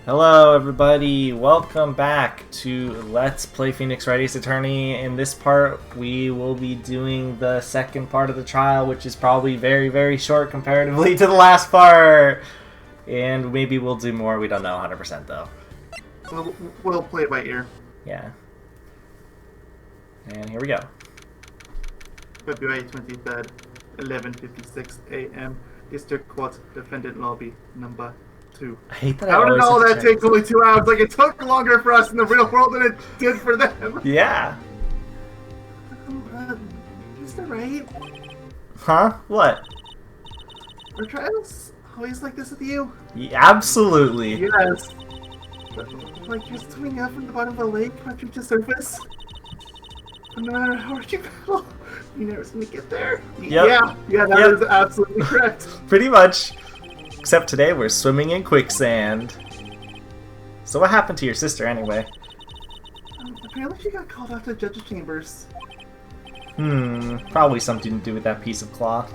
Hello everybody, welcome back to Let's Play Phoenix Wright Ace Attorney. In this part, we will be doing the second part of the trial, which is probably very short comparatively to the last part. And maybe we'll do more, we don't know 100% though. We'll play it by ear. Yeah. And here we go. February 23rd, 11:56 a.m. District Court, Defendant Lobby, number 2. I hate that. How did all that take only 2 hours? Like, it took longer for us in the real world than it did for them. Yeah. Mr. Wright? Huh? What? Are trials always like this with you? Yeah, absolutely. Yes. Like you're swimming up from the bottom of a lake, rushing to surface. And no matter how hard you battle, you never seem to get there. Yep. Yeah, that is absolutely correct. Pretty much. Except today we're swimming in quicksand. So what happened to your sister anyway? Apparently she got called out to the judge's chambers. Probably something to do with that piece of cloth.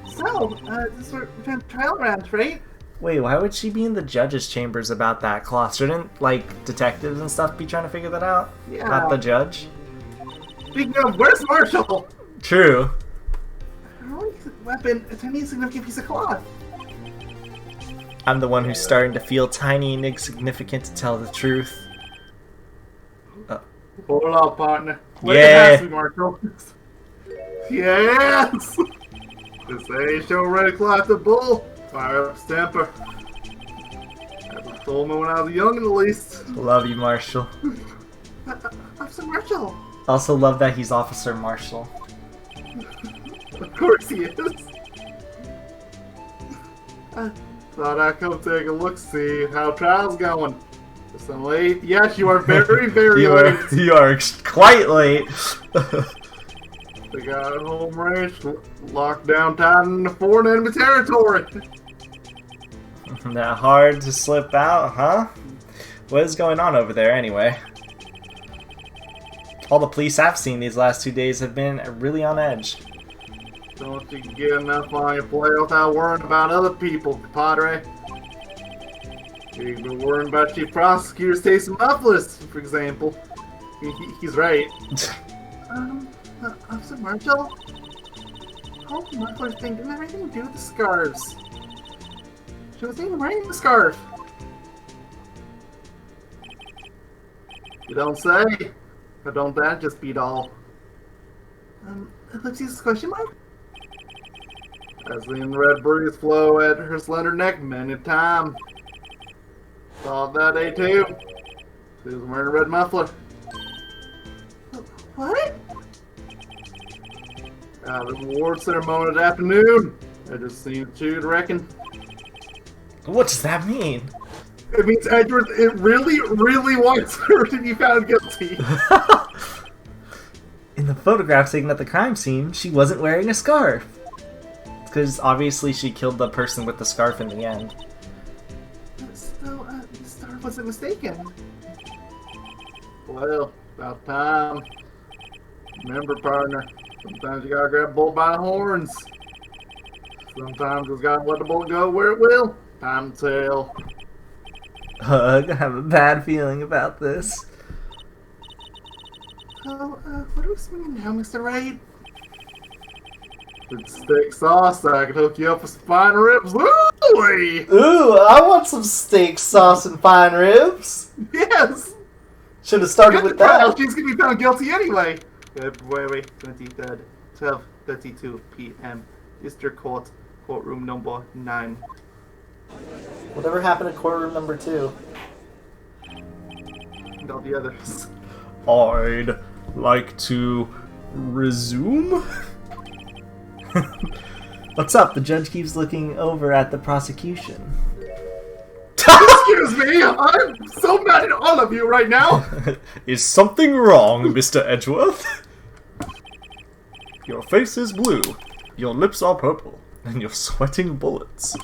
So, this is trial round, right? Wait, why would she be in the judge's chambers about that cloth? Shouldn't, like, detectives and stuff be trying to figure that out? Yeah. Not the judge? Speaking of, where's Marshall? True. Her only weapon, a tiny insignificant piece of cloth. I'm the one who's starting to feel tiny and insignificant, to tell the truth. Hold up, partner. Yeah. Me, Marshall. Yes! This ain't show red cloth the bull. Fire up temper. That told me when I was young, at least. Love you, Marshall. Officer Marshall. Also love that he's Officer Marshall. Of course he is. Thought I'd come take a look, see how trial's going. Just I'm late. Yes, you are very late. You are quite late. They got home range locked down tight in the foreign enemy territory. That hard to slip out, huh? What is going on over there anyway? All the police I've seen these last 2 days have been really on edge. Don't you get enough on your plate without worrying about other people, Padre? You've been worrying about chief prosecutors tasting mufflers, for example. He's right. Officer Marshall? The whole muffler thing didn't have anything to do with the scarves. She wasn't even wearing the scarf. You don't say. But don't that just beat all? Ellipses question mark? As the red breeze flow at her slender neck many time. Saw that day too. She was wearing a red muffler. What? The award ceremony that afternoon. I just seen you to reckon. What does that mean? It means Edward, it really wants her to be found guilty. In the photograph taken at the crime scene, she wasn't wearing a scarf. Because obviously she killed the person with the scarf in the end. So, the star wasn't mistaken. Well, about time. Remember, partner, sometimes you gotta grab a bull by the horns. Sometimes you gotta let the bull go where it will. Time to tell. I have a bad feeling about this. So, what are we swimming now, Mr. Wright? With steak sauce, I could hook you up with some fine ribs. Ooh! Ooh, I want some steak sauce and fine ribs. Yes! Should have started with that. She's gonna be found guilty anyway. February 23rd, 12:32 p.m. District Court, courtroom number 9. Whatever happened to courtroom number 2? And all the others. I'd like to resume? What's up? The judge keeps looking over at the prosecution. Excuse me! I'm so mad at all of you right now! Is something wrong, Mr. Edgeworth? Your face is blue, your lips are purple, and you're sweating bullets.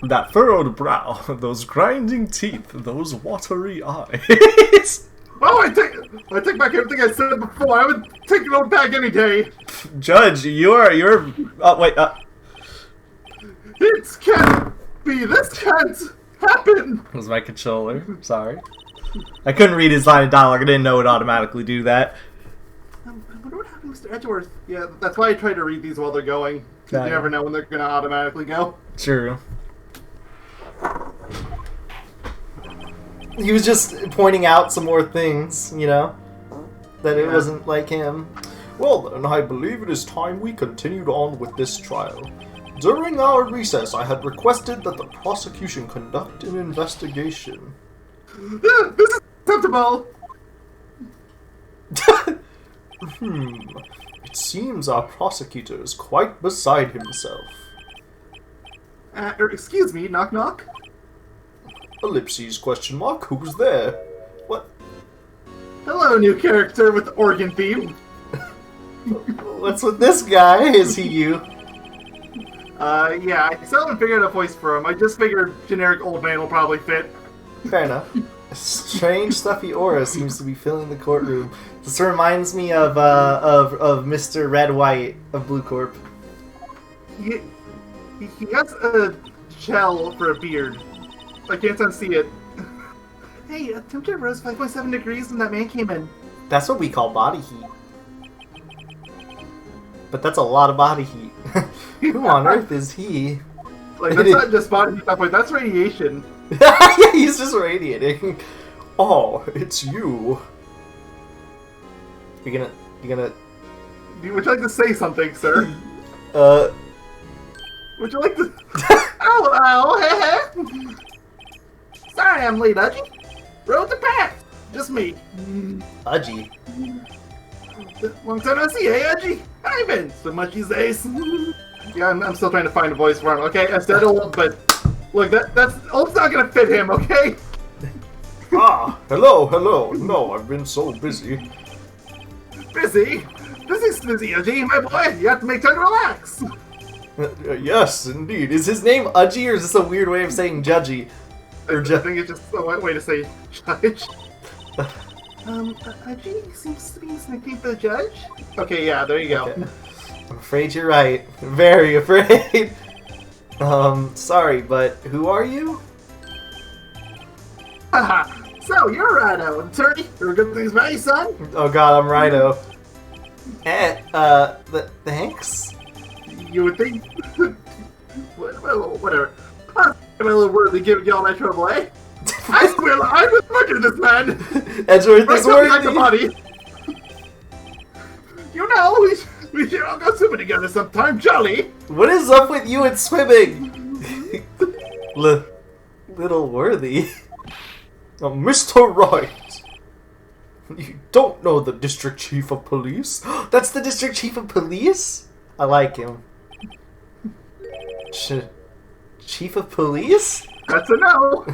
That furrowed brow, those grinding teeth, those watery eyes. Oh, I take back everything I said before. I would take it all back any day. Judge, you're. Oh wait. It's Ken. me! This can't happen! It was my controller. Sorry. I couldn't read his line of dialogue. I didn't know it would automatically do that. I wonder what happened to Mr. Edgeworth. Yeah, that's why I try to read these while they're going. Because you never know when they're going to automatically go. True. He was just pointing out some more things, you know? That it wasn't like him. Well then, I believe it is time we continued on with this trial. During our recess, I had requested that the prosecution conduct an investigation. This is acceptable! It seems our prosecutor is quite beside himself. Excuse me, knock knock? Ellipses, question mark, who's there? What? Hello, new character with the organ theme. What's with this guy? Is he you? Yeah, I still haven't figured out a voice for him. I just figured generic old man will probably fit. Fair enough. A strange stuffy aura seems to be filling the courtroom. This reminds me of Mr. Red White of Blue Corp. He has a shell for a beard. I can't unsee it. Hey, temperature rose 5.7 degrees when that man came in. That's what we call body heat. But that's a lot of body heat. Who on earth is he? Like, that's not just body heat stuff, like, that's radiation. Yeah, he's just radiating. Oh, it's you. You're gonna... Would you like to say something, sir? Would you like to... Ow, hey. Sorry I'm late, Udgy. Road to pack. Just me. Udgy. Long time no see, eh, Udgy? How you been? So much these days. Yeah, I'm still trying to find a voice for him, okay? I said old, but... Look, that's... Old's not gonna fit him, okay? Ah, hello. No, I've been so busy. Busy? Busy's busy, Udgy, my boy. You have to make time to relax. Yes, indeed. Is his name Udgy, or is this a weird way of saying judgy? I think it's just a way to say judge. Udgy seems to be his nickname for the judge? Okay, yeah, there you go. Okay. I'm afraid you're right. Very afraid. Sorry, but who are you? Haha. So, you're Rhino, attorney. You're good things about you, son? Oh god, I'm Rhino. Thanks? You would think... Whatever. I'm a little worthy giving y'all that trouble, eh? I swear I would murder this man! Edgeworth is like the worthy! body. You know, we should all go swimming together sometime, jolly! What is up with you and swimming? Little worthy. Mr. Wright! You don't know the district chief of police? That's the district chief of police? I like him. Chief of police? That's a no!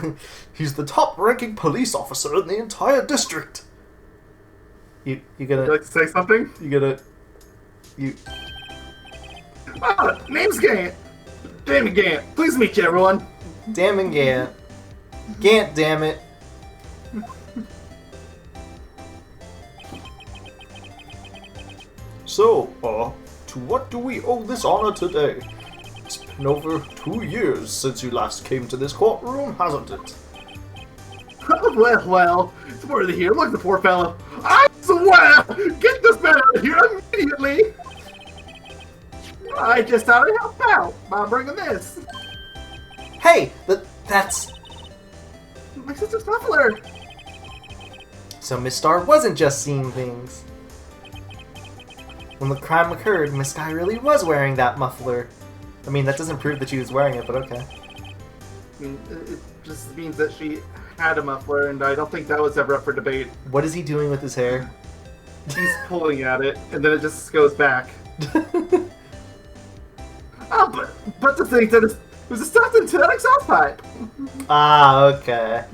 He's the top-ranking police officer in the entire district. You Would gonna... you like to say something? Name's Gant. Damon Gant. Pleased to meet you, everyone. Damn and Gant. Gant, damn it. So, to what do we owe this honor today? It's been over 2 years since you last came to this courtroom, hasn't it? Well, it's worthy here. Look at the poor fellow. I swear! Get this man out of here immediately! I just thought I'd help out by bringing this. Hey, that's... My sister's muffler. So Miss Star wasn't just seeing things. When the crime occurred, Miss Sky really was wearing that muffler. I mean, that doesn't prove that she was wearing it, but okay. I mean, it just means that she had a muffler, and I don't think that was ever up for debate. What is he doing with his hair? He's pulling at it, and then it just goes back. Oh, but to think that it was a stuffed into an exhaust pipe. Ah, okay.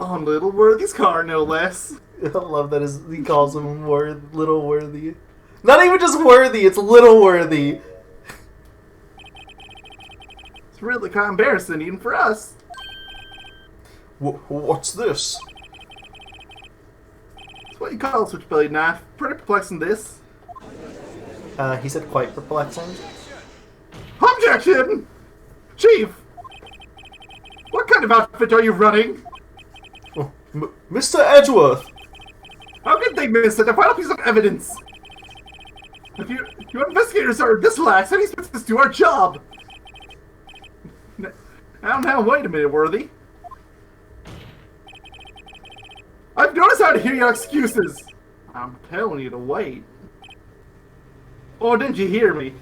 On Little Worthy's car, no less. I love that he calls him Little Worthy. Not even just Worthy, it's Little Worthy. It's really kind of embarrassing, even for us. What's this? It's what you call a switchblade knife. Pretty perplexing, this. He said quite perplexing. Humja! Objection! Chief! What kind of outfit are you running? Oh, Mr. Edgeworth! How could they miss such a vital piece of evidence? If you investigators are this lax, how do you expect us to do our job? Now, wait a minute, Worthy. I've noticed how to hear your excuses. I'm telling you to wait. Or didn't you hear me?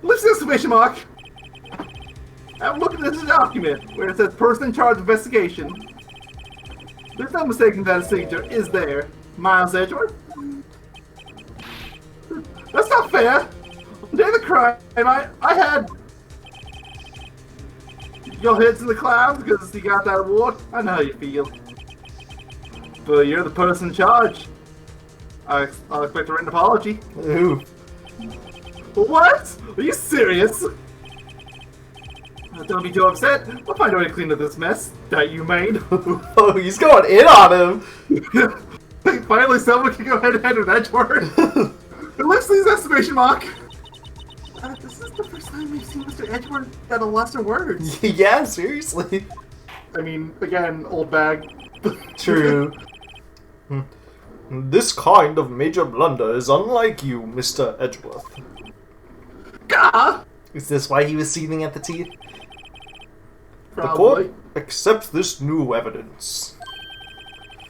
Lift the exclamation mark. I'm looking at this document where it says person in charge of investigation. There's no mistaking that a signature is there. Miles Edgeworth? That's not fair! On the day of the crime, I had your heads in the clouds because you got that award. I know how you feel. But you're the person in charge. I'll expect a written apology. Ooh. What? Are you serious? Don't be too upset. We'll find a way to clean up this mess that you made. Oh, he's going in on him! Finally, someone can go head to head with Edgeworth. It lifts these exclamation mark. This is the first time we've seen Mr. Edgeworth get a lesser words. Yeah, seriously. I mean, again, old bag. True. This kind of major blunder is unlike you, Mr. Edgeworth. Gah! Is this why he was seething at the teeth? The court accepts this new evidence.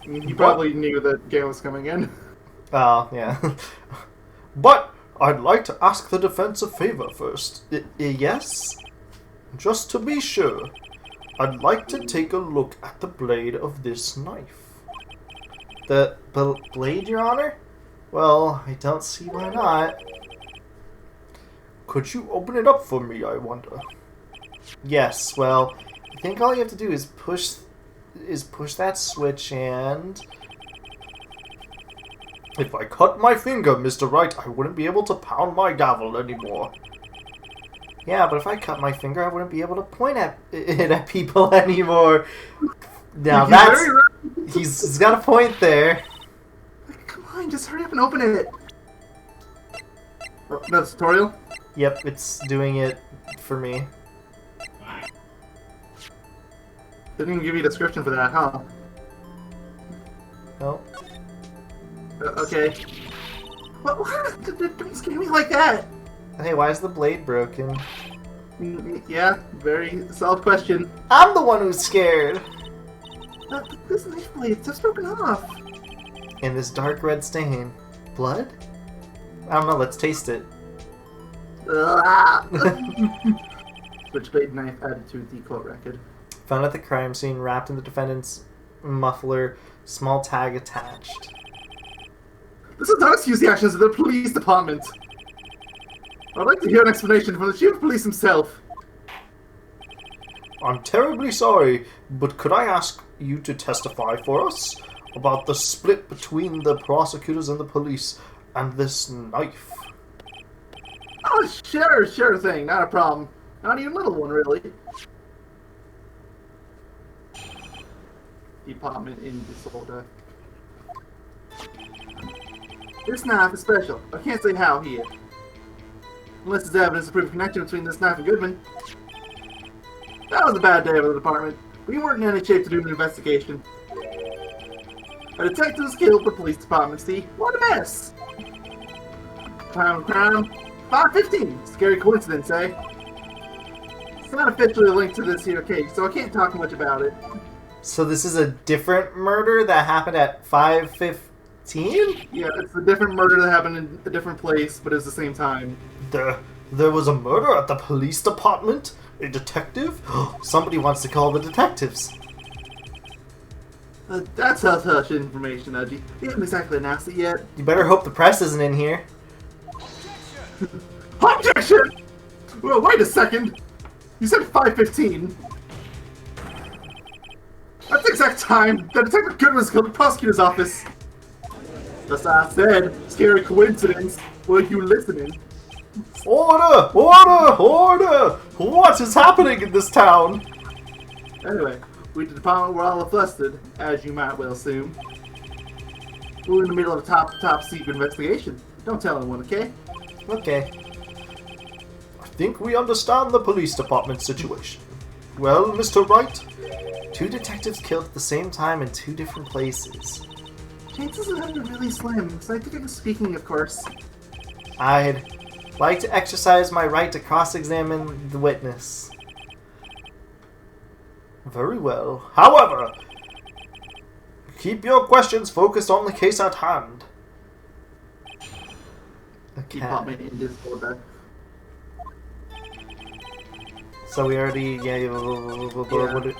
You probably knew that Gale was coming in. Oh, yeah. But I'd like to ask the defense a favor first. Yes? Just to be sure, I'd like to take a look at the blade of this knife. The blade, Your Honor? Well, I don't see why not. Could you open it up for me, I wonder? Yes, well, I think all you have to do is push that switch and... If I cut my finger, Mr. Wright, I wouldn't be able to pound my gavel anymore. Yeah, but if I cut my finger, I wouldn't be able to point it at people anymore. Now that's... He's got a point there. Come on, just hurry up and open it. Oh, no tutorial? Yep, it's doing it for me. Didn't even give you a description for that, huh? No. Okay. What? Don't scare me like that! Hey, why is the blade broken? Yeah, very solid question. I'm the one who's scared! This knife blade, it's just broken off. And this dark red stain. Blood? I don't know, let's taste it. Switchblade knife added to the court record. Found at the crime scene, wrapped in the defendant's muffler, small tag attached. This does not excuse the actions of the police department. I'd like to hear an explanation from the chief of police himself. I'm terribly sorry, but could I ask you to testify for us about the split between the prosecutors and the police and this knife? Oh, sure thing, not a problem. Not even a little one, really. Department in disorder. This knife is special. I can't say how here. Unless there's evidence to prove a connection between this knife and Goodman. That was a bad day for the department. We weren't in any shape to do an investigation. A detective was killed for the police department, see? What a mess! Time of crime, 5:15. Scary coincidence, eh? It's not officially linked to this here case, so I can't talk much about it. So this is a different murder that happened at 5:15? Yeah, it's a different murder that happened in a different place, but it's the same time. There was a murder at the police department? A detective? Somebody wants to call the detectives. That's hush information, Udgy. We haven't exactly announced it yet. You better hope the press isn't in here. Objection! Well, wait a second. You said 5:15. That's the exact time that Detective Goodman was killed in the prosecutor's office. That's what I said. Scary coincidence. Were you listening? Order! Order! Order! What is happening in this town? Anyway, we at the department were all flustered, as you might well assume. We're in the middle of a top secret investigation. Don't tell anyone, okay? Okay. think we understand the police department situation. Well, Mr. Wright? 2 detectives killed at the same time in 2 different places. Chances of that are really slim. Scientifically speaking, of course. I'd like to exercise my right to cross-examine the witness. Very well. However, keep your questions focused on the case at hand. He popped me in Discord. So we already, what 2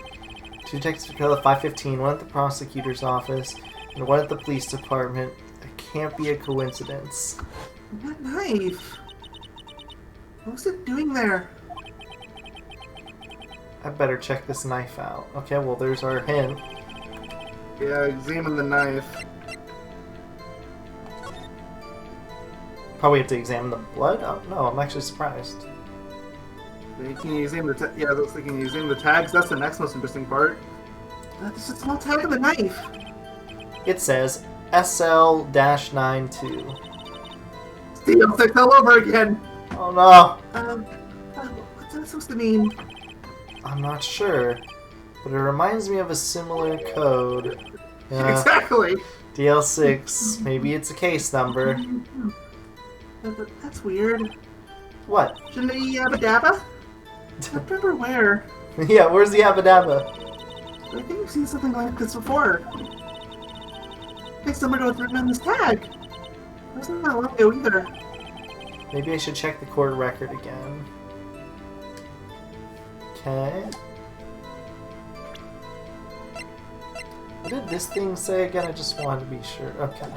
detectives were killed at 5:15, 1 at the prosecutor's office, and 1 at the police department. It can't be a coincidence. That knife! What was it doing there? I better check this knife out. Okay, well there's our hint. Yeah, examine the knife. Probably have to examine the blood? Oh, no, I'm actually surprised. Can you examine the yeah, it looks like can you examine the tags? That's the next most interesting part. There's a small tag on the knife. It says SL-92. Steel 6 all over again. Oh no! What's that supposed to mean? I'm not sure, but it reminds me of a similar code. Exactly. DL6. Maybe it's a case number. That's weird. What? Shouldn't it be Yabba Dabba? I don't remember where. Yeah, where's the Abadabba? I think I've seen something like this before. I think somebody was written on this tag. It wasn't that long ago either. Maybe I should check the court record again. Okay. What did this thing say again? I just wanted to be sure. Okay.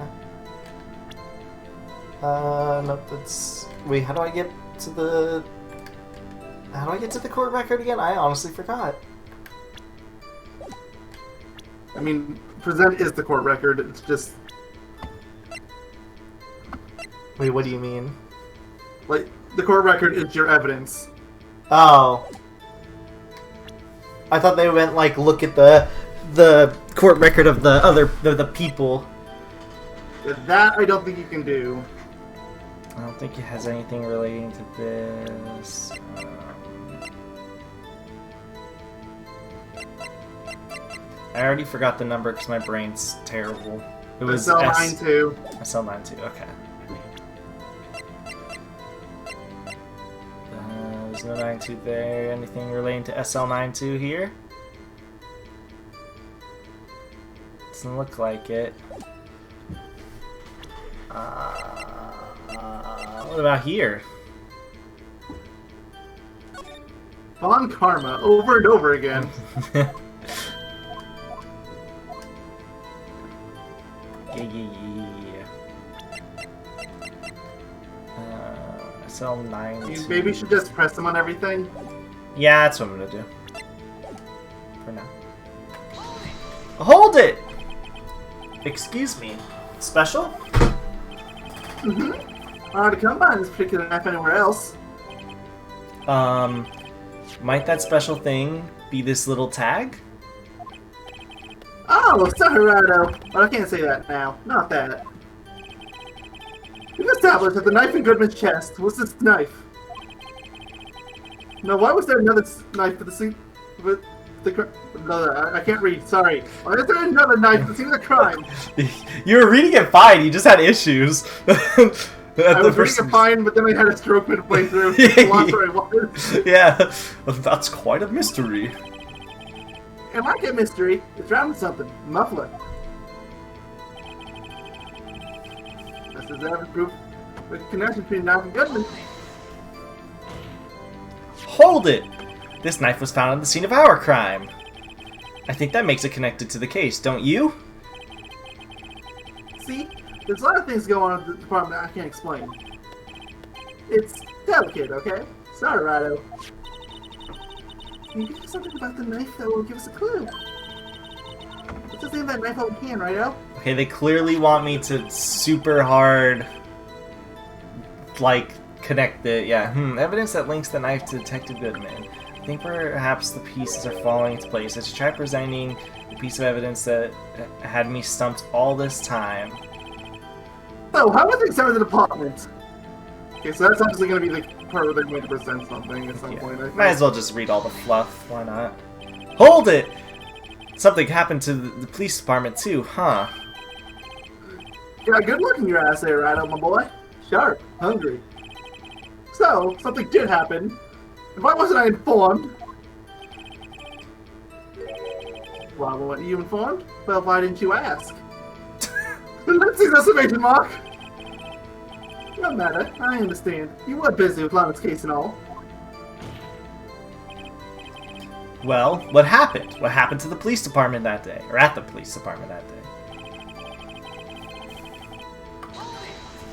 Nope, that's... Wait, how do I get to the... How do I get to the court record again? I honestly forgot. I mean, present is the court record, it's just... Wait, what do you mean? Like, the court record is your evidence. Oh. I thought they meant, like, look at the court record of the people. That I don't think you can do. I don't think it has anything relating to this. I already forgot the number because my brain's terrible. It was SL92. SL92, okay. There's no 92 there. Anything relating to SL92 here? Doesn't look like it. What about here? On karma, over and over again. Yeah. SL9. You maybe should just press them on everything. Yeah, that's what I'm gonna do. For now. Hold it! Excuse me. Special? Mm-hmm. Hard to come by this particular knife anywhere else. Might that special thing be this little tag? Oh, Saharato! But I can't say that now. Not that. We've established that the knife in Goodman's chest was this knife. No, why was there another knife for the scene? With the no, I can't read. Sorry. Why is there another knife for the scene of the crime? You were reading it fine. You just had issues. I was reading it fine, but then I had a stroke midway through. Yeah, that's quite a mystery. It might get mystery. It's around something. Muffler. This is every proof with connection between knife and Goodman. Hold it! This knife was found at the scene of our crime. I think that makes it connected to the case, don't you? See? There's a lot of things going on at the department that I can't explain. It's delicate, okay? Sorry, Rado. Maybe there's something about the knife that will give us a clue. What's the name of that knife on the can, Righto? Okay, they clearly want me to super hard, like, connect the, yeah. Evidence that links the knife to Detective Goodman. I think perhaps the pieces are falling into place. I should try presenting a piece of evidence that had me stumped all this time. So, how are things out of the department? Okay, so that's obviously going to be the part where they're going to present something at some point. I think. Might as well just read all the fluff. Why not? Hold it! Something happened to the police department too, huh? Yeah, good looking your ass there, Rhino, my boy. Sharp, hungry. So, something did happen. And why wasn't I informed? Why weren't you informed? Well, why didn't you ask? Let's see this exclamation mark! No matter, I understand. You were busy with Lana's case and all. Well, what happened? What happened to the police department that day? Or at the police department that day?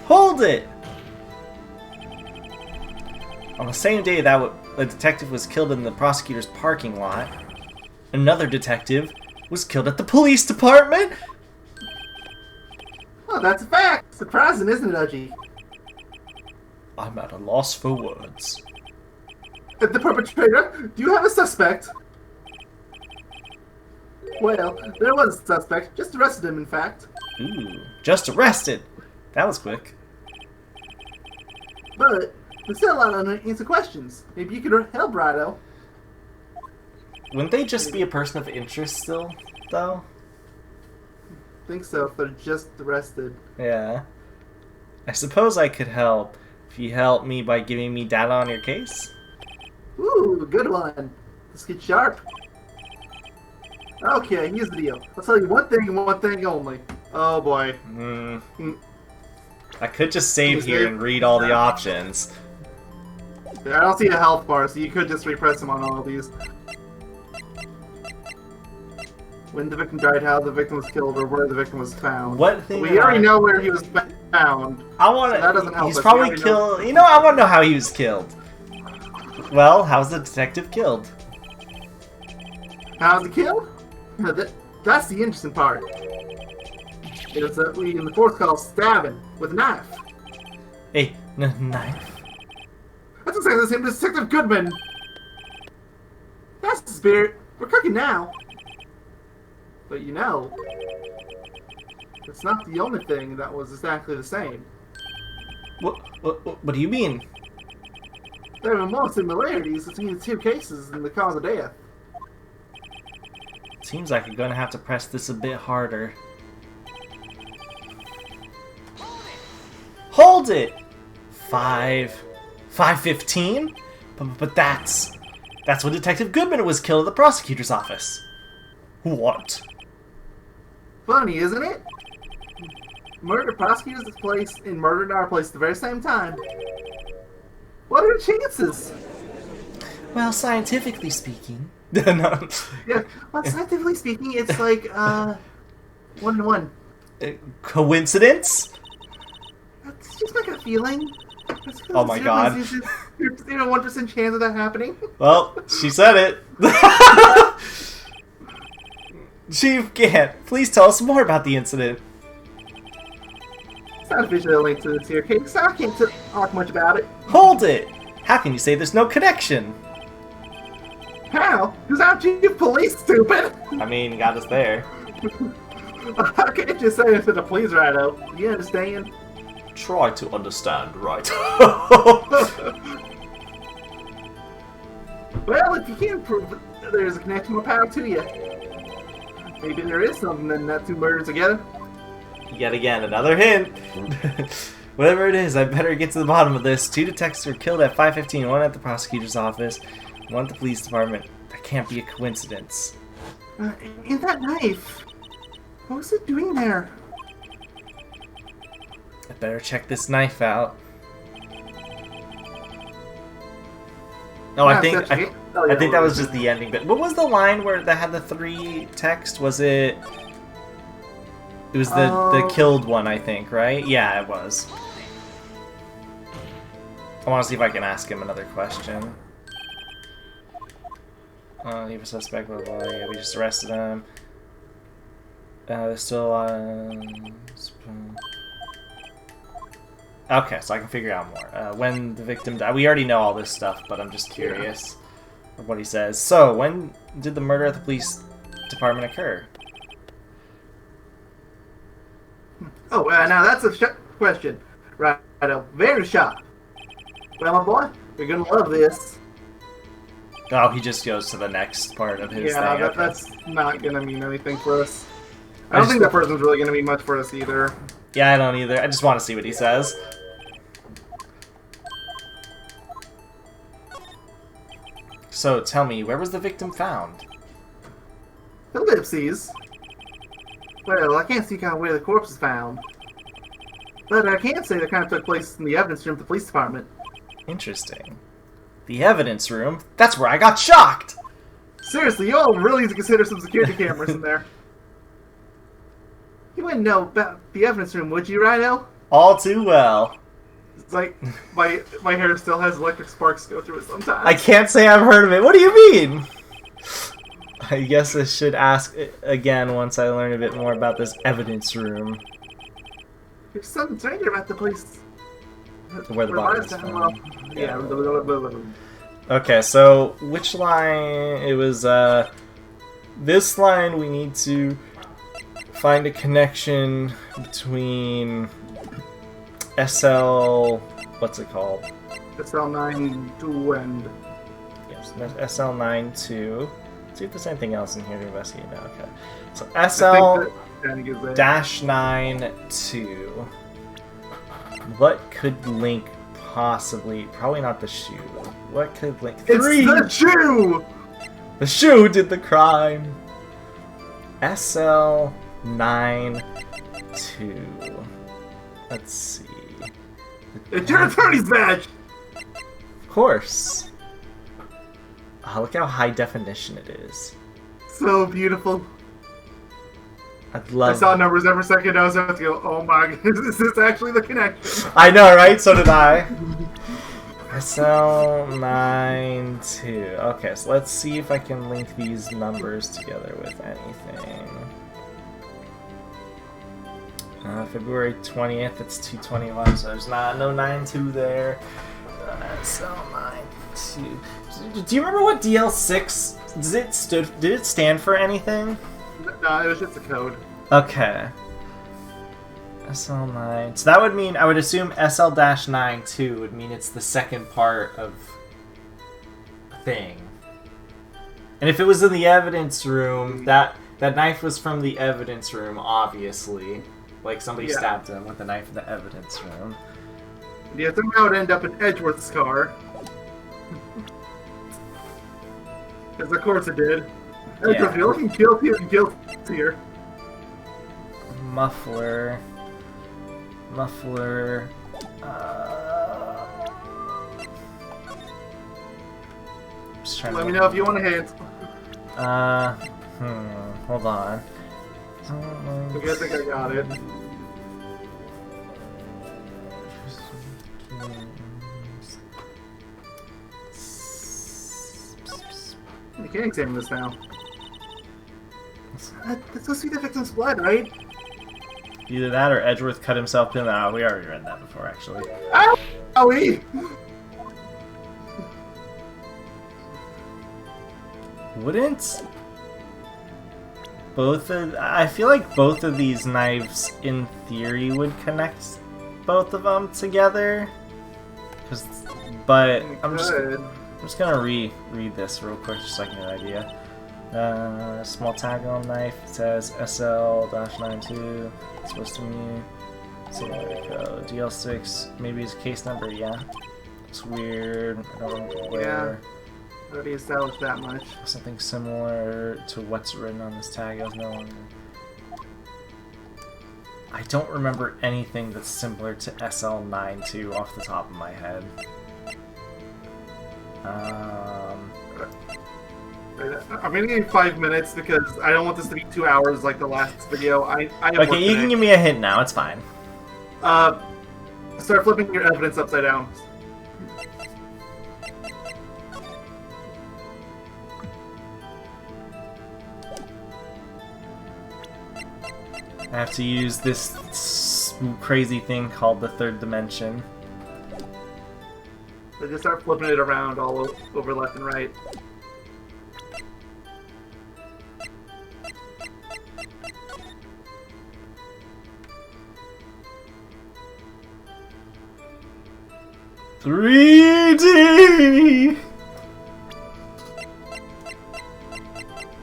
Hold it! On the same day that a detective was killed in the prosecutor's parking lot, another detective was killed at the police department? Oh, that's a fact! Surprising, isn't it, Uji? I'm at a loss for words. The perpetrator? Do you have a suspect? Well, there was a suspect. Just arrested him, in fact. Ooh, just arrested! That was quick. But there's still a lot of unanswered questions. Maybe you could help, Rhino. Wouldn't they just be a person of interest still, though? Think so, if they're just arrested. Yeah. I suppose I could help if you help me by giving me data on your case. Ooh, good one. Let's get sharp. Okay, here's the deal. I'll tell you one thing and one thing only. Oh boy. I could just save here and read all the options. Yeah, I don't see a health bar, so you could just repress them on all of these. When the victim died, how the victim was killed, or where the victim was found. What thing? We already know where he was found. I want to. So that doesn't help He's us. probably We already killed. You know, I want to know how he was killed. Well, how's the detective killed? How's he killed? That's the interesting part. It's what we in the force call stabbing with a knife. A knife. That's exactly the same as Detective Goodman. That's the spirit. We're cooking now. But you know, it's not the only thing that was exactly the same. What do you mean? There are more similarities between the two cases than the cause of death. Seems like you're gonna have to press this a bit harder. Hold it! 5:15? But that's when Detective Goodman was killed at the prosecutor's office. What? Funny, isn't it? Murder prosecutors this place and murdered our place at the very same time. What are the chances? Well, scientifically speaking... no. Yeah, well, scientifically speaking, it's like, 1 to 1. Coincidence? That's just like a feeling. Oh my god. 1% chance of that happening. Well, she said it. Chief Gant, please tell us more about the incident. It's not officially linked to this here case, so I can't talk much about it. Hold it! How can you say there's no connection? How? Because I'm chief police, stupid! I mean, got us there. I can't just say it to the police right out. You understand? Try to understand, right? Well, if you can't prove that there's a connection, more power to you. Maybe there is something in that two murders together. Yet again, another hint. Whatever it is, I better get to the bottom of this. 2 detectives were killed at 5:15, 1 at the prosecutor's office, 1 at the police department. That can't be a coincidence. And that knife. What was it doing there? I better check this knife out. Oh, I think that was just the ending bit. What was the line where that had the 3 text? Was it? It was the killed one, I think, right? Yeah, it was. I want to see if I can ask him another question. Leave a suspect, blah, blah, blah. Yeah, we just arrested him. They're still on... Okay, so I can figure out more. When the victim died. We already know all this stuff, but I'm just curious of what he says. So, when did the murder at the police department occur? Oh, now that's a question. Right, very sharp. Well, my boy, you're gonna love this. Oh, he just goes to the next part of his Yeah, thing. Okay. that's not gonna mean anything for us. I I don't just- think that person's really gonna mean much for us either. Yeah, I don't either. I just want to see what he says. So, tell me, where was the victim found? Ellipses. Well, I can't see kind of where the corpse is found. But I can say that kind of took place in the evidence room of the police department. Interesting. The evidence room? That's where I got shocked! Seriously, you all really need to consider some security cameras in there. You wouldn't know about the evidence room, would you, Rhino? All too well. It's like, my hair still has electric sparks go through it sometimes. I can't say I've heard of it. What do you mean? I guess I should ask again once I learn a bit more about this evidence room. There's something strange about the police. Where the body is found. Well, yeah. Okay, so which line? It was this line. We need to find a connection between SL. What's it called? SL9-2 and... Yes, SL92. See if there's anything else in here to investigate now. Okay, so SL-92. What could link possibly? Probably not the shoe. What could link? It's the shoe! The shoe did the crime. SL92. Let's see. It's your attorney's badge! Of course. Oh, look how high definition it is. So beautiful. I'd love. I saw numbers every second. I was about to go, oh my goodness, is this actually the connection? I know, right? So did I. SL92. Okay, so let's see if I can link these numbers together with anything. February 20th, it's 221, so there's no 92 there. SL92. Do you remember what DL6 did it stand for anything? No, it was just a code. Okay. SL9. So that would mean, I would assume SL-92 would mean it's the second part of a thing. And if it was in the evidence room, that knife was from the evidence room, obviously. Like somebody stabbed him with a knife in the evidence room. Yeah, somehow it ended up in Edgeworth's car. Because of course it did. Edgeworth, you're looking guilty and guiltier. Muffler. Just trying Let to me know if you want a hint. Hold on. Okay, I think I got it. You can't examine this now. Let's go see the victim's blood, right? Either that or Edgeworth cut himself in. Oh, we already read that before, actually. Owie! Wouldn't I feel like both of these knives, in theory, would connect both of them together. But I'm just gonna read this real quick just so I can get an idea. Small tag on knife. It says SL-92. It's supposed to mean. Let's see, there we go. DL6. Maybe it's case number. Yeah. It's weird. I don't know where. Yeah. Already established that much. Something similar to what's written on this tag. I don't remember anything that's similar to SL92 off the top of my head. I'm gonna give you 5 minutes because I don't want this to be 2 hours like the last video. I have Okay, you can give me a hint now. It's fine. Start flipping your evidence upside down. I have to use this crazy thing called the third dimension. So just start flipping it around all over left and right. 3D!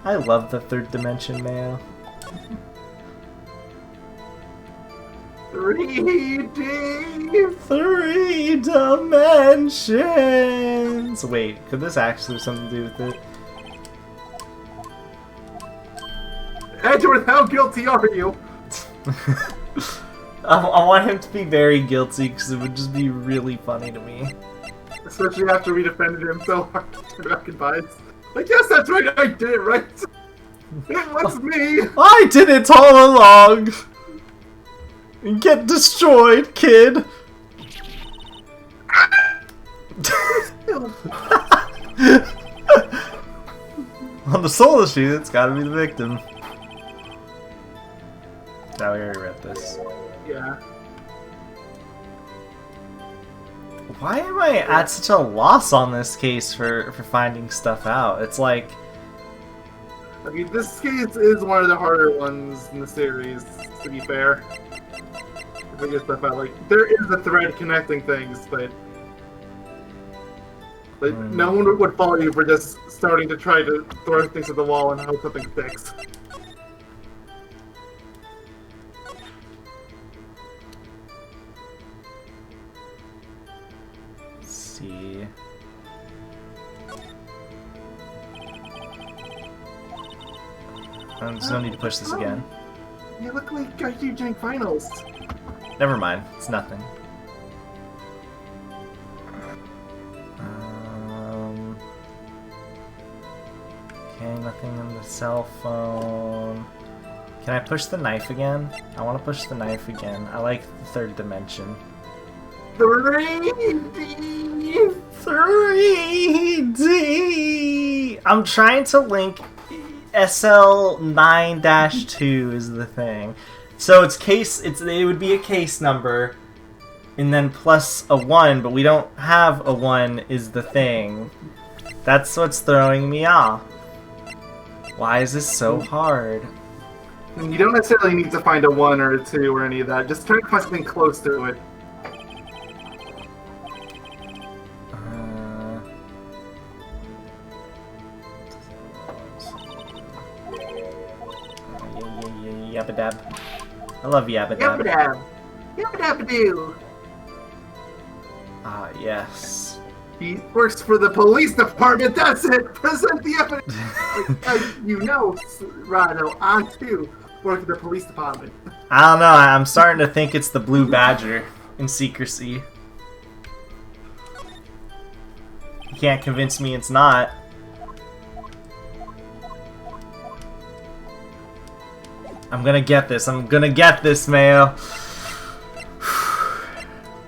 I love the third dimension, man. 3D! Three dimensions! Wait, could this actually have something to do with it? Edward, how guilty are you? I want him to be very guilty because it would just be really funny to me. Especially after we defended him so hard back in Bites. Like, yes, that's right, I did it, right? It was me! I did it all along! Get destroyed, kid! On the soul sheet, it's gotta be the victim. Now we already read this. Yeah. Why am I at such a loss on this case for finding stuff out? It's like... I mean, this case is one of the harder ones in the series, to be fair. To figure stuff out. Like, there is a thread connecting things, but... Like, no one would follow you for just starting to try to throw things at the wall and hope something sticks. See. There's no need to push this again. You look like Yogaidr doing finals. Never mind, it's nothing. Okay, nothing on the cell phone. Can I push the knife again? I want to push the knife again. I like the third dimension. 3D! 3D! I'm trying to link SL9-2 is the thing. So it would be a case number and then plus a 1, but we don't have a 1 is the thing. That's what's throwing me off. Why is this so hard? You don't necessarily need to find a 1 or a 2 or any of that. Just try to find something close to it. Yabba-dab. I love Yabba-dab. Yabba-dab! Yabba-dab-a-doo! Ah, yes. He works for the police department, that's it! Present the evidence! You know, Rado, I too work for the police department. I don't know, I'm starting to think it's the Blue Badger in secrecy. You can't convince me it's not. I'm gonna get this, Mayo.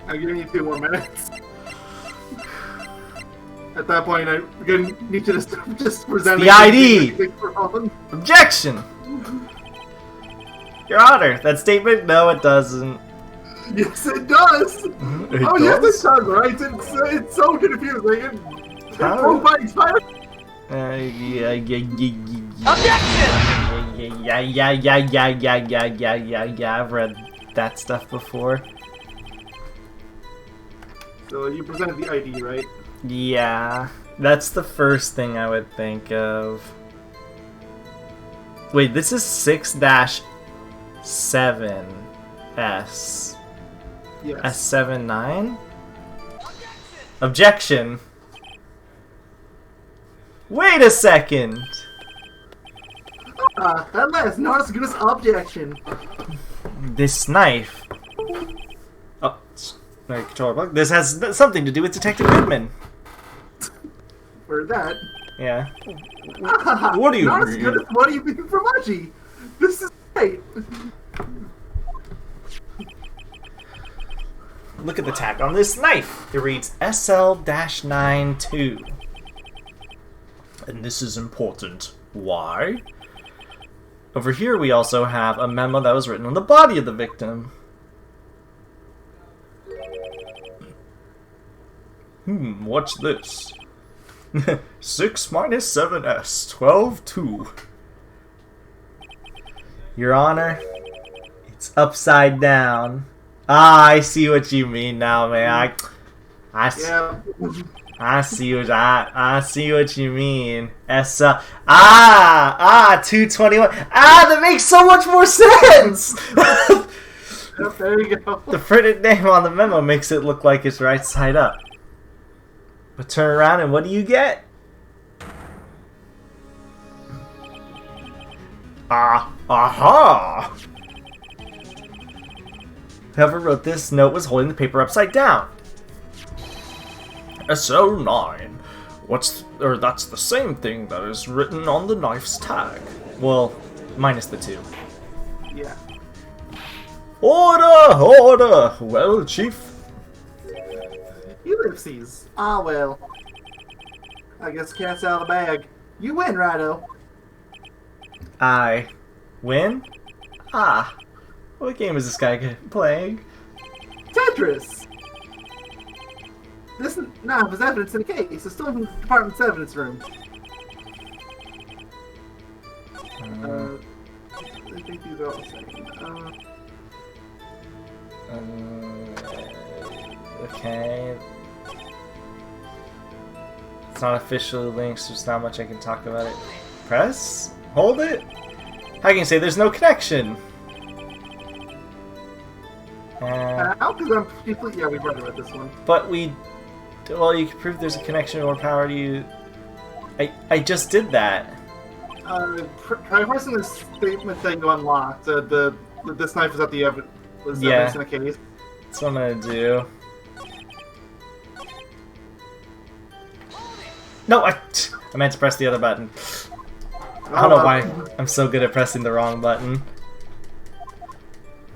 I'm giving you 2 more minutes. At that point, I'm gonna need you to just present the ID! Objection! Your Honor, that statement? No, it doesn't. Yes, it does! It yes, does? it does, right? It's so confusing. How? Objection! Yeah, I've read that stuff before. So you presented the ID, right? Yeah, that's the first thing I would think of. Wait, this is 6-7S. Yes. S79? Objection! Wait a second! That last not as good as objection. This knife. Oh, sorry, controller bug. This has something to do with Detective Goodman. For that. Yeah. What do you Not as good as what do you mean from Archie? This is great. Look at the tag on this knife. It reads SL-92. And this is important. Why? Over here we also have a memo that was written on the body of the victim. Watch this. 6 minus 7S, 12-2. Your Honor, it's upside down. Ah, I see what you mean now, man. Yeah. I see what you mean. 221. That makes so much more sense. Yep, there you go. The printed name on the memo makes it look like it's right side up. But turn around and what do you get? Aha! Whoever wrote this note was holding the paper upside down. SO9. That's the same thing that is written on the knife's tag. Well, minus the 2. Yeah. Order! Well, Chief. Ellipses. Ah, well. I guess cat's out of the bag. You win, Righto. I win? What game is this guy playing? Tetris! This knife is evidence in the case. It's still in the department's evidence room. I think these are all the same. Okay. It's not officially linked, so there's not much I can talk about it. Press? Hold it? How can you say there's no connection? How? Because I'm completely... Yeah, we've read about this one. But well, you can prove there's a connection or power to you. I just did that. Try pressing the statement thing to unlock. This knife is at the evidence in the case. That's what I'm gonna do. No, I meant to press the other button. I don't know why I'm so good at pressing the wrong button.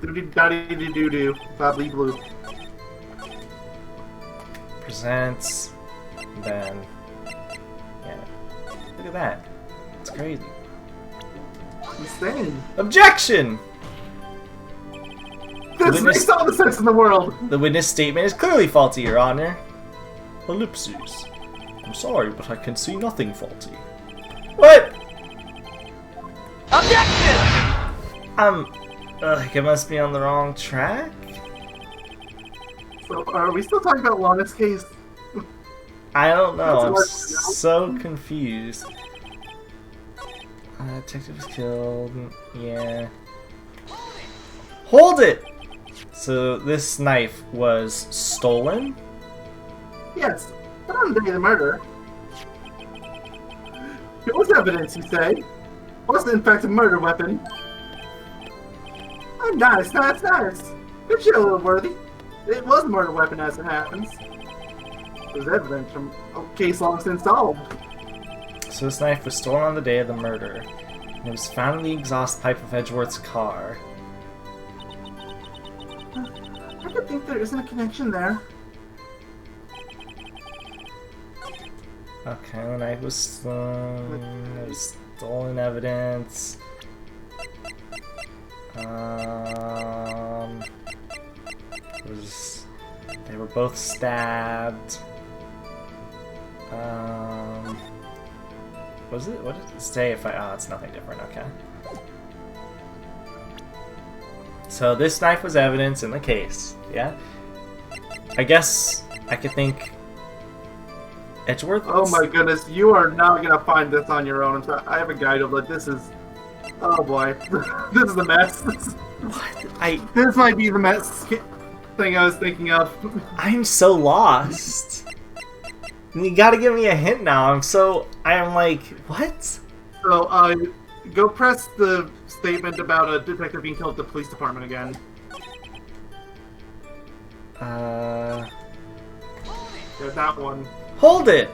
Doody-da-dee-doo-doo. Bobbly blue. Presents. Then. Yeah. Look at that. It's crazy. Insane. Objection! This makes all the sense in the world! The witness statement is clearly faulty, Your Honor. Ellipses. I'm sorry, but I can see nothing faulty. What? Objection! It must be on the wrong track? So, are we still talking about Lana's case? I don't know, I'm That's what so confused. Detective was killed, yeah. Hold it! So this knife was stolen? Yes, but on the day of the murder. It was evidence, you say? It wasn't in fact a murder weapon. Oh, nice. Good show, little worthy. It was a murder weapon as it happens. It was evidence from a case long since solved. So this knife was stolen on the day of the murder. And it was found in the exhaust pipe of Edgeworth's car. I could think there isn't a connection there. Okay, the knife was stolen. It was stolen evidence. They were both stabbed. What did it say if I... Oh, it's nothing different, okay. So this knife was evidence in the case, yeah? I guess I could think... Edgeworth? Oh my goodness, you are not gonna find this on your own. I'm sorry. I have a guide of it. This is... Oh boy. This is a mess. What? This might be the mess thing I was thinking of. I'm so lost. You gotta give me a hint now. I'm like, what? So, go press the statement about a detective being killed at the police department again. Uh... There's that one. Hold it!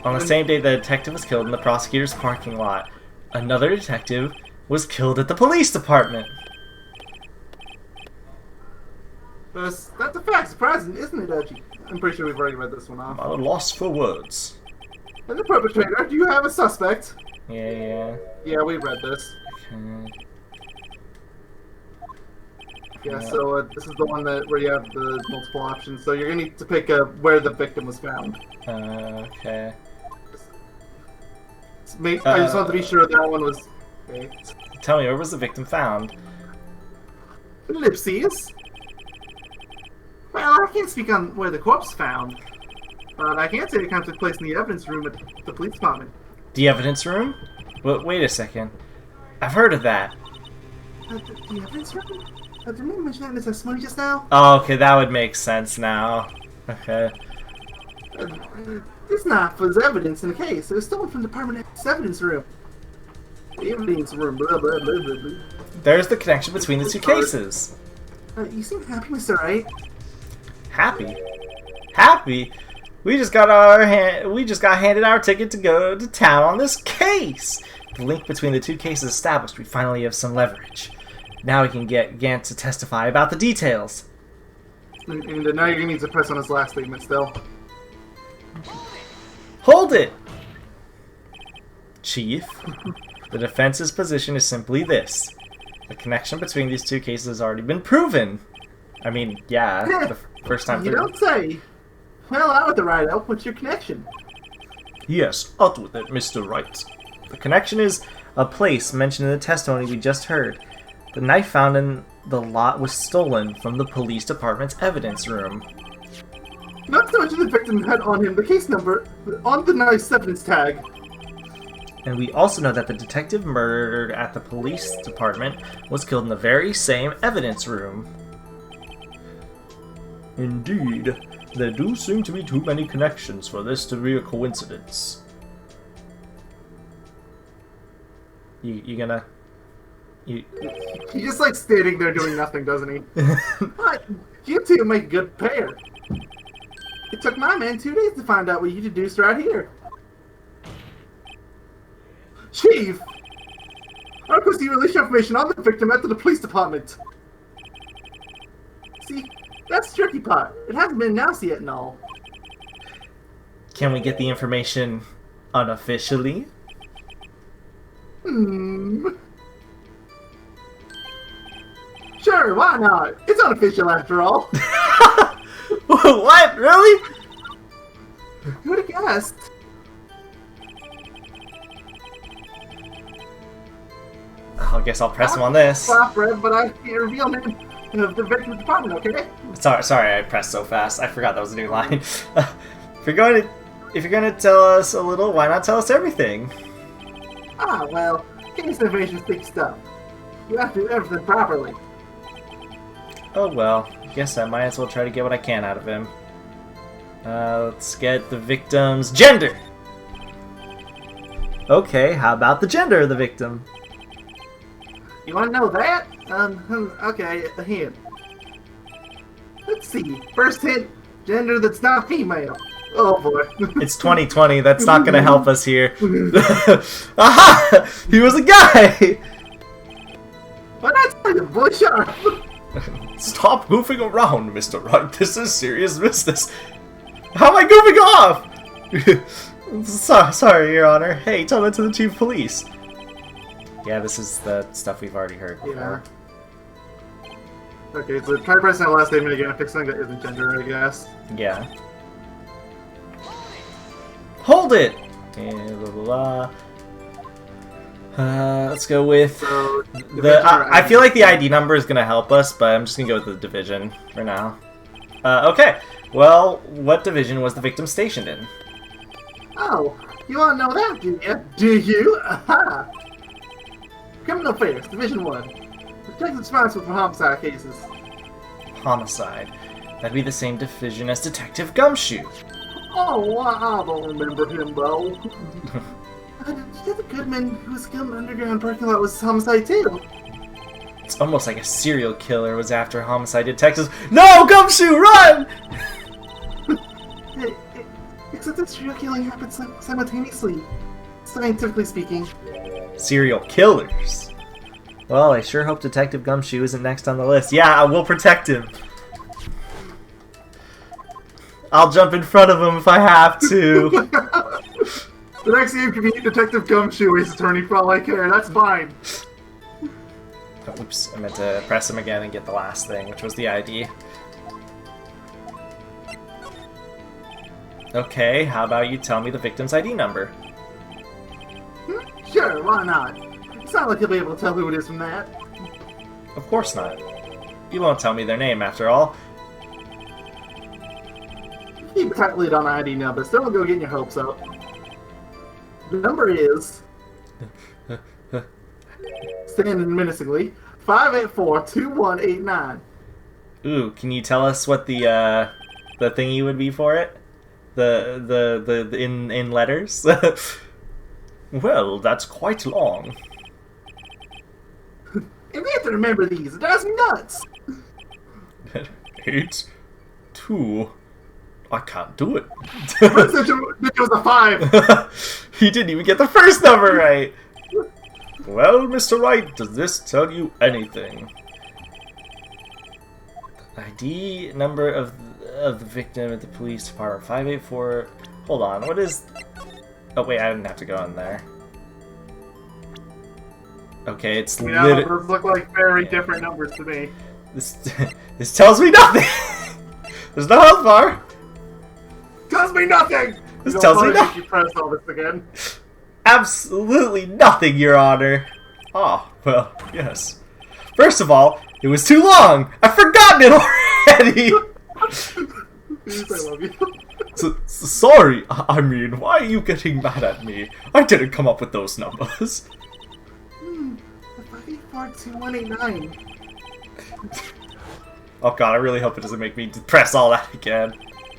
On the same day the detective was killed in the prosecutor's parking lot, another detective was killed at the police department. That's a fact. Surprising, isn't it, Edgy? I'm pretty sure we've already read this one off. I'm at a loss for words. And the perpetrator, do you have a suspect? Yeah. Yeah, we read this. Okay. Yeah, so this is the one where you have the multiple options. So you're gonna need to pick where the victim was found. Okay. I just want to be sure that one was faked. Tell me, where was the victim found? Ellipses. Well, I can't speak on where the corpse is found, but I can say it kind of took place in the evidence room at the police department. The evidence room? Wait a second. I've heard of that. The evidence room? Did you mention that in the testimony just now? Oh, okay, that would make sense now. Okay. This knife was evidence in the case. It was stolen from the department's evidence room. The evidence room, blah, blah, blah, blah, blah. There's the connection between the two cases. You seem happy, Mr. Wright. Happy? Happy? We just got handed our ticket to go to town on this case. The link between the two cases established. We finally have some leverage. Now we can get Gant to testify about the details. And now you're gonna need to press on his last statement still. Hold it! Chief, the defense's position is simply this. The connection between these two cases has already been proven. I mean, yeah, the first time You through. don't say. Well, out with the right out. What's your connection? Yes, out with it, Mr. Wright. The connection is a place mentioned in the testimony we just heard. The knife found in the lot was stolen from the police department's evidence room. Not so much as the victim had on him the case number on the knife's evidence tag. And we also know that the detective murdered at the police department was killed in the very same evidence room. Indeed, there do seem to be too many connections for this to be a coincidence. You gonna... He just like standing there doing nothing, doesn't he? But you two make a good pair. It took my man 2 days to find out what you deduced right here. Chief! I request you release your information on the victim after the police department. See, that's the tricky part. It hasn't been announced yet and all. Can we get the information unofficially? Sure, why not? It's unofficial after all. What? Really? Who would have guessed? I guess I'll press him on this. Flop red, but I can't reveal name of the victim's department, okay? Sorry, I pressed so fast. I forgot that was a new line. If you're going to tell us a little, why not tell us everything? Ah, well, case information is big stuff. You have to do everything properly. Oh well, guess I might as well try to get what I can out of him. Let's get the victim's gender! Okay, how about the gender of the victim? You want to know that? Okay, a hint. Let's see. First hint, gender that's not female. Oh boy. It's 2020, that's not gonna help us here. Aha! He was a guy! Well, that's like a boy sharp. Stop goofing around, Mr. Wright. This is serious business. How am I goofing off? Sorry, Your Honor. Hey, tell that to the chief of police. Yeah, this is the stuff we've already heard before. Yeah. Okay, so try pressing that last statement again and fix something that isn't gender, I guess. Yeah. Hold it! And blah, blah, blah. Let's go with So, I feel like the ID number is gonna help us, but I'm just gonna go with the division for now. Okay. Well, what division was the victim stationed in? Oh, you want to know that, do you? Do you? Aha! Criminal Affairs, Division 1. Detective responsible for homicide cases. Homicide. That'd be the same division as Detective Gumshoe. Oh, I don't remember him, though. Detective Goodman, who was killed in the underground parking lot, was homicide too. It's almost like a serial killer was after homicide detectives. No, Gumshoe, run! Except that serial killing happens simultaneously, scientifically speaking. Serial killers. Well, I sure hope Detective Gumshoe isn't next on the list. Yeah, I will protect him. I'll jump in front of him if I have to. The next game could be Detective Gumshoe, his attorney, for all I care. That's fine. Oh, oops, I meant to press him again and get the last thing, which was the ID. Okay, how about you tell me the victim's ID number? Sure, why not? It's not like you'll be able to tell who it is from that. Of course not. You won't tell me their name, after all. Keep a tight lid on ID numbers. Don't go getting your hopes up. The number is, standing menacingly, 584-2189. Ooh, can you tell us what the thingy would be for it? The in letters? Well, that's quite long. And we have to remember these. It drives me nuts. 8, 2. I can't do it. It was a 5. He didn't even get the first number right. Well, Mr. Wright, does this tell you anything? ID number of the victim at the police department, 584. Hold on, what is? Oh wait, I didn't have to go in there. Okay, it's Yeah, those look like very different numbers to me. This tells me nothing. There's no health bar. Tells me nothing. This tells me nothing. You press all this again. Absolutely nothing, Your Honor. Oh, well, yes. First of all, it was too long. I've forgotten it already. I love you. Sorry, I mean, why are you getting mad at me? I didn't come up with those numbers. 584-2189. Oh god, I really hope it doesn't make me press all that again.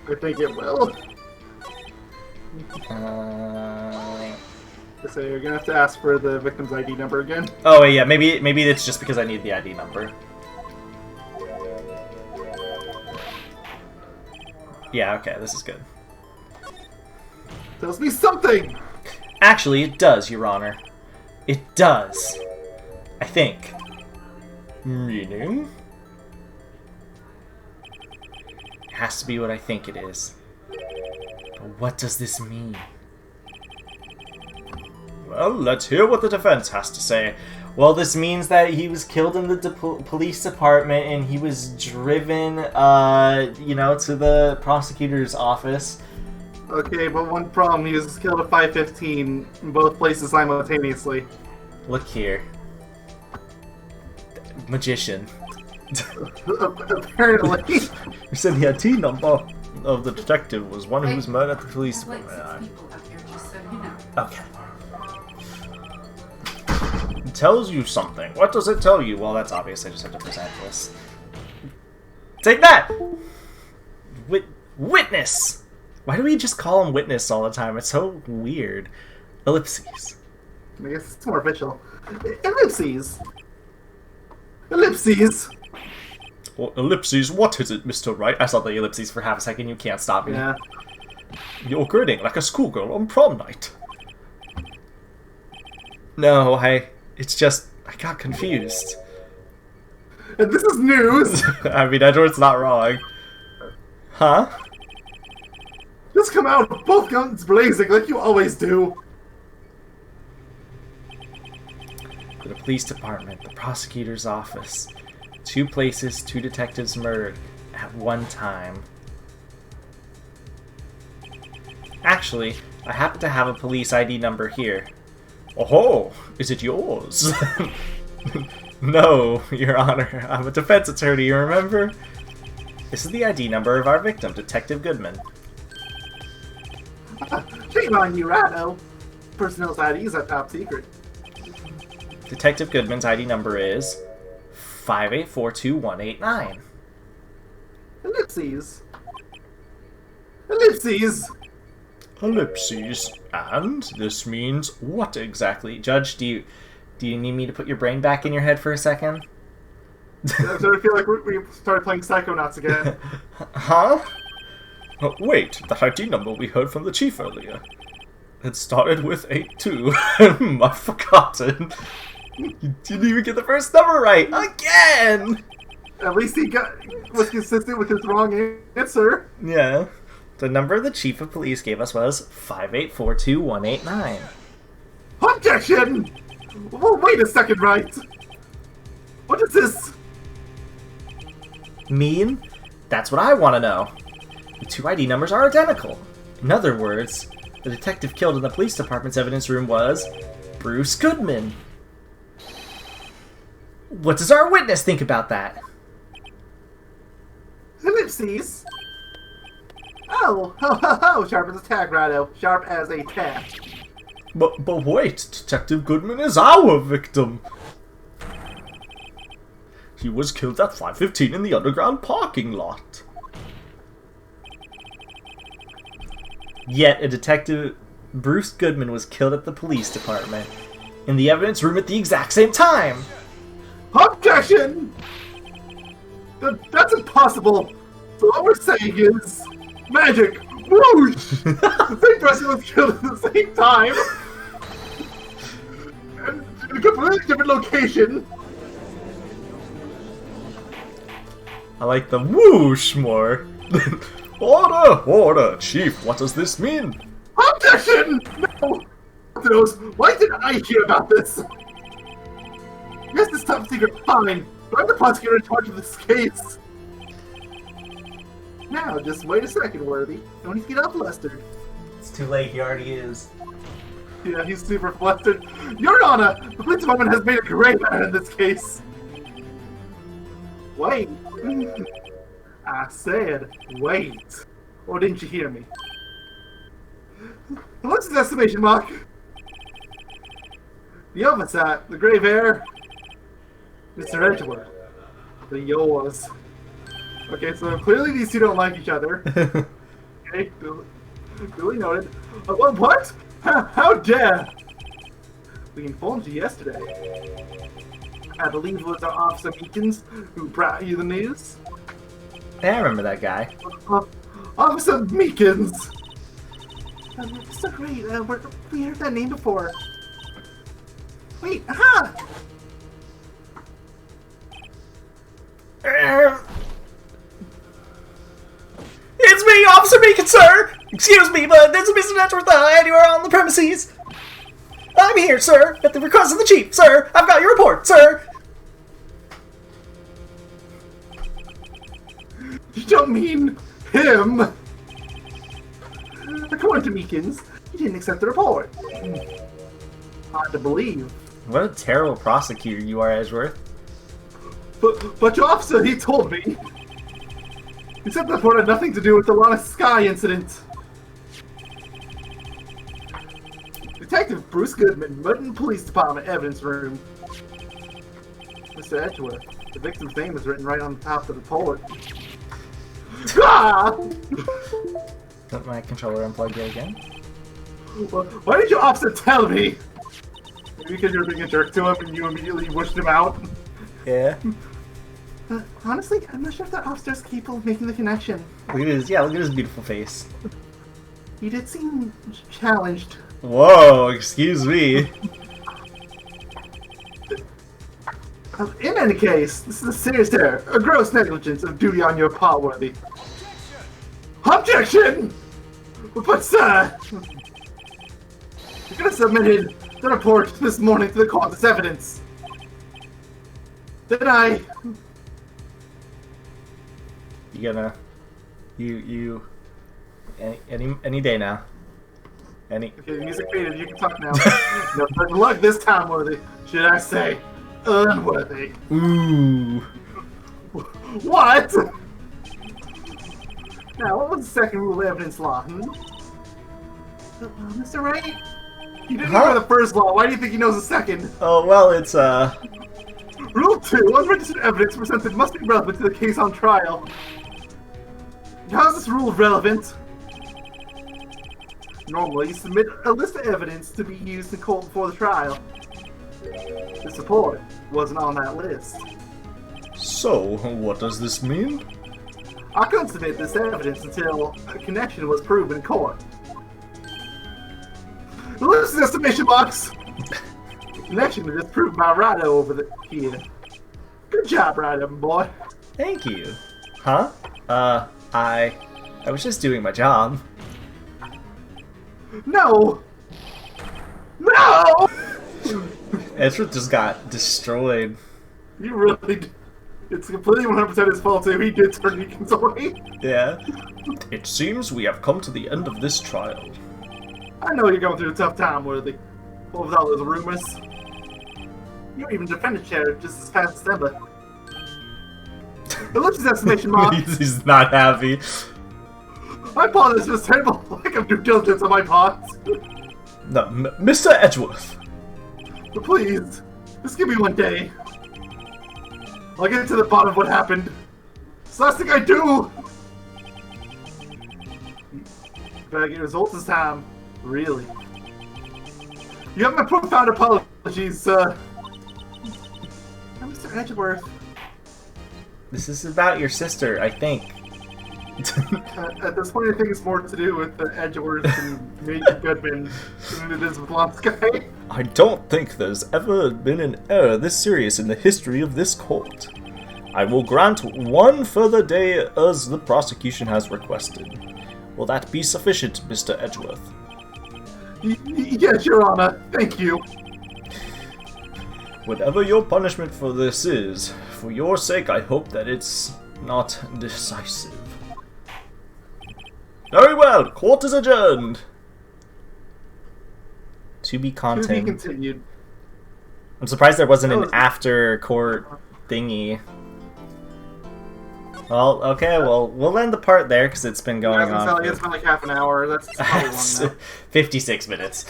I think it will. So you're gonna have to ask for the victim's ID number again. Oh wait, yeah, maybe it's just because I need the ID number. Yeah, okay, this is good. Tells me something! Actually, it does, Your Honor. It does. I think. Meaning? It has to be what I think it is. But what does this mean? Well, let's hear what the defense has to say. Well, this means that he was killed in the police department and he was driven, you know, to the prosecutor's office. Okay, but one problem, he was killed at 5:15 in both places simultaneously. Look here. Magician. Apparently. You said the ID number of the detective was one who was murdered at the police Like 6 department. people up here, just so you know. Okay. It tells you something. What does it tell you? Well, that's obvious. I just have to present this. Take that! Witness! Why do we just call him witness all the time? It's so weird. Ellipses. I guess it's more official. Ellipses. Ellipses. Well, ellipses, what is it, Mr. Wright? I saw the ellipses for half a second. You can't stop me. Yeah. You're grinning like a schoolgirl on prom night. No, it's just, I got confused. And this is news! I mean, Edward's not wrong. Huh? Just come out with both guns blazing like you always do. The police department, the prosecutor's office. 2 places, 2 detectives murdered at one time. Actually, I happen to have a police ID number here. Oh, is it yours? No, Your Honor. I'm a defense attorney, you remember? This is the ID number of our victim, Detective Goodman. Shame on you, Rado. Personnel's IDs are top secret. Detective Goodman's ID number is 5842189. Ellipses. Ellipses. Ellipses. And this means what exactly? Judge, do you need me to put your brain back in your head for a second? I feel like we started playing Psychonauts again. Huh? Oh, wait, that ID number we heard from the chief earlier. It started with 82. I've forgotten. You didn't even get the first number right! Again! At least he was consistent with his wrong answer. Yeah. The number the chief of police gave us was 5842189. Objection! Oh, wait a second, Wright. What is this? Mean? That's what I want to know. The 2 ID numbers are identical. In other words, the detective killed in the police department's evidence room was Bruce Goodman. What does our witness think about that? Ellipses. Ho! Ho ho ho! Sharp as a tack, Rado. Sharp as a tack. But wait, Detective Goodman is our victim. He was killed at 5:15 in the underground parking lot. Yet a detective, Bruce Goodman, was killed at the police department in the evidence room at the exact same time. Objection! That's impossible. So what we're saying is magic. Whoosh! The same person was killed at the same time. And in a completely different location. I like the whoosh more. Order! Order! Chief, what does this mean? Objection! No! Why didn't I hear about this? Yes, this top secret, fine. But I'm the prosecutor in charge of this case. Now, just wait a second, Worthy. Don't need to get all flustered. It's too late, he already is. Yeah, he's super flustered. Your Honor, the police department has made a great error in this case. Wait. I said, wait. Or didn't you hear me? What's his estimation mark? The oversight, the grave error. Mr. Edgeworth. The yours. Okay, so clearly these two don't like each other. Okay, duly noted. What? How dare? We informed you yesterday. I believe it was our Officer Meekins who brought you the news. Yeah, I remember that guy. Officer Meekins! So great, we heard that name before. Wait, aha! It's me, Officer Meekins, sir! Excuse me, but there's a Mr. Edgeworth anywhere on the premises. I'm here, sir, at the request of the chief, sir. I've got your report, sir. You don't mean him? According to Meekins, he didn't accept the report. Hard to believe. What a terrible prosecutor you are, Edgeworth. But your officer, he told me. He said the report had nothing to do with the Lana Sky incident. Detective Bruce Goodman, Mutton Police Department evidence room. Mr. Edgeworth, the victim's name is written right on the top of the report. Ah! Got my controller unplugged yet again. Why did your officer tell me? Maybe because you were being a jerk to him and you immediately wished him out? Yeah. Honestly, I'm not sure if that officer is capable of making the connection. Look at his, look at his beautiful face. He did seem challenged. Whoa, excuse me. In any case, this is a serious error, a gross negligence of duty on your part, Worthy. Objection! But sir, you could have submitted the report this morning to the court as evidence. Then You gonna, any day now. Okay, music faded, you can talk now. No, good luck this time, Worthy. Should I say, unworthy. Ooh. What? Now, what was the second rule of evidence law, Mr. Wright? You didn't know the first law, why do you think he knows the second? Oh, well, it's, Rule 2, unregistered evidence presented must be relevant to the case on trial. How is this rule relevant? Normally, you submit a list of evidence to be used in court before the trial. This report wasn't on that list. So, what does this mean? I couldn't submit this evidence until a connection was proven in court. The list is estimation box! The connection was just proved by Rado over here. Good job, Rado, boy. Thank you. Huh? I was just doing my job. No! No! Edgeworth just got destroyed. You really did. It's completely 100% his fault too. He did turn Meekins away. Yeah. It seems we have come to the end of this trial. I know you're going through a tough time, Worthy. What with all those rumors? You were even defended chair just this past December. The list is estimation mark. He's not happy. My part is just terrible. Lack of due diligence on my part. No, Mr. Edgeworth. But please, just give me one day. I'll get to the bottom of what happened. It's the last thing I do. Better get results this time. Really. You have my profound apologies, Mr. Edgeworth. This is about your sister, I think. At this point, I think it's more to do with the Edgeworth and Major Goodman than it is with Lost Guy. I don't think there's ever been an error this serious in the history of this court. I will grant one further day as the prosecution has requested. Will that be sufficient, Mr. Edgeworth? Yes, Your Honor. Thank you. Whatever your punishment for this is, for your sake I hope that it's not decisive. Very well, court is adjourned. To be To be continued. I'm surprised there wasn't an after court thingy. Well, okay, well, we'll end the part there because it's been going on. It's been like half an hour. That's probably long now. 56 minutes.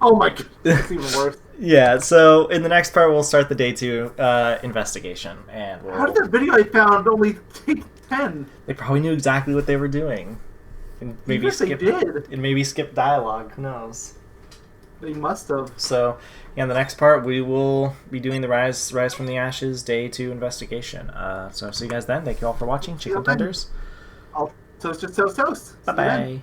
Oh my god, that's even worse. Yeah, so in the next part we'll start the day 2 investigation, and How did that video I found only take 10? They probably knew exactly what they were doing. And maybe Yes, they did. And maybe skip dialogue, who knows. They must have. So, yeah, in the next part, we will be doing the Rise from the Ashes Day 2 investigation. So, see you guys then. Thank you all for watching. Chicken tenders. I'll toast. Bye-bye.